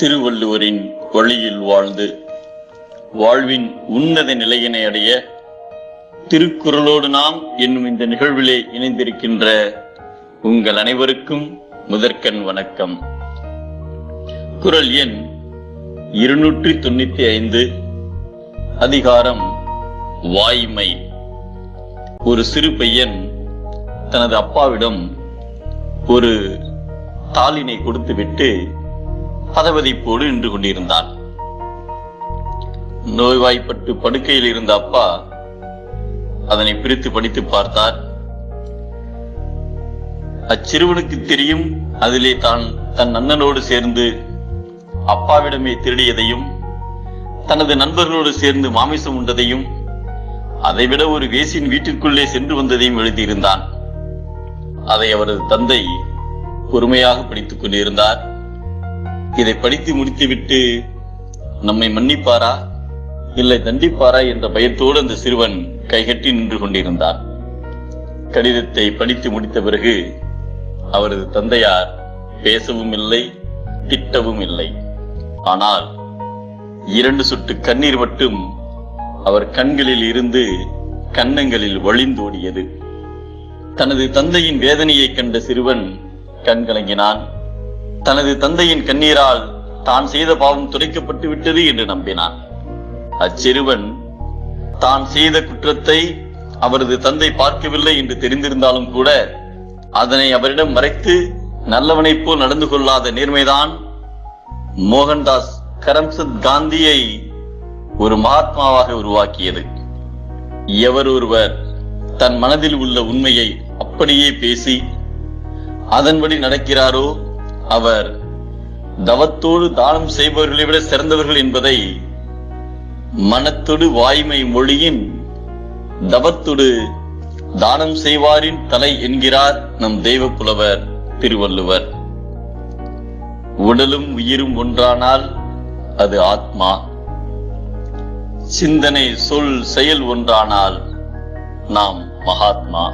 திருவள்ளுவரின் வழியில் வாழ்ந்து வாழ்வின் உன்னத நிலையினை அடைய திருக்குறளோடு நாம் என்னும் இந்த நிகழ்விலே இணைந்திருக்கின்ற உங்கள் அனைவருக்கும் முதற்கண் வணக்கம். குறள் எண் 295, அதிகாரம் வாய்மை. ஒரு சிறு பையன் தனது அப்பாவிடம் ஒரு தாளினை கொடுத்துவிட்டு பதவதைப்போடு நின்று கொண்டிருந்தான். நோய்வாய்ப்பட்டு படுக்கையில் இருந்த அப்பா அதனை பிரித்து படித்து பார்த்தார். அச்சிறுவனுக்கு தெரியும், அதிலே தான் தன் அண்ணனோடு சேர்ந்து அப்பாவிடமே திருடியதையும், தனது நண்பர்களோடு சேர்ந்து மாமிசம் உண்டதையும், அதைவிட ஒரு வேசின் வீட்டிற்குள்ளே சென்று வந்ததையும் எழுதியிருந்தான். அதை அவரது தந்தை பொறுமையாக படித்துக் கொண்டிருந்தார். இதை படித்து முடித்துவிட்டு நம்மை மன்னிப்பாரா இல்லை தண்டிப்பாரா என்ற பயத்தோடு அந்த சிறுவன் கைகட்டி நின்று கொண்டிருந்தான். கடிதத்தை படித்து முடித்த பிறகு அவரது தந்தையார் பேசவும் இல்லை, திட்டவும் இல்லை. ஆனால் 2 சொட்டு கண்ணீர் மட்டும் அவர் கண்களில் இருந்து கன்னங்களில் வழிந்தோடியது. தனது தந்தையின் வேதனையை கண்ட சிறுவன் கண்கலங்கினான். தனது தந்தையின் கண்ணீரால் தான் செய்த பாவம் துடைக்கப்பட்டு விட்டது என்று நம்பினான். அச்சிறுவன் தான் செய்த குற்றத்தை அவரது தந்தை பார்க்கவில்லை என்று தெரிந்திருந்தாலும் கூட அதனை அவரிடம் மறைத்து நல்லவனைப் போல் நடந்து கொள்ளாத நேர்மைதான் மோகன்தாஸ் கரம்சந்த் காந்தியை ஒரு மகாத்மாவாக உருவாக்கியது. எவர் ஒருவர் தன் மனதில் உள்ள உண்மையை அப்படியே பேசி அதன்படி நடக்கிறாரோ அவர் தவத்தோடு தானம் செய்பவர்களை விட சிறந்தவர்கள் என்பதை மனத்தொடு வாய்மை மொழியின் தவத்தொடு தானம் செய்வாரின் தலை என்கிறார் நம் தெய்வ புலவர் திருவள்ளுவர். உடலும் உயிரும் ஒன்றானால் அது ஆத்மா. சிந்தனை சொல் செயல் ஒன்றானால் நாம் மகாத்மா.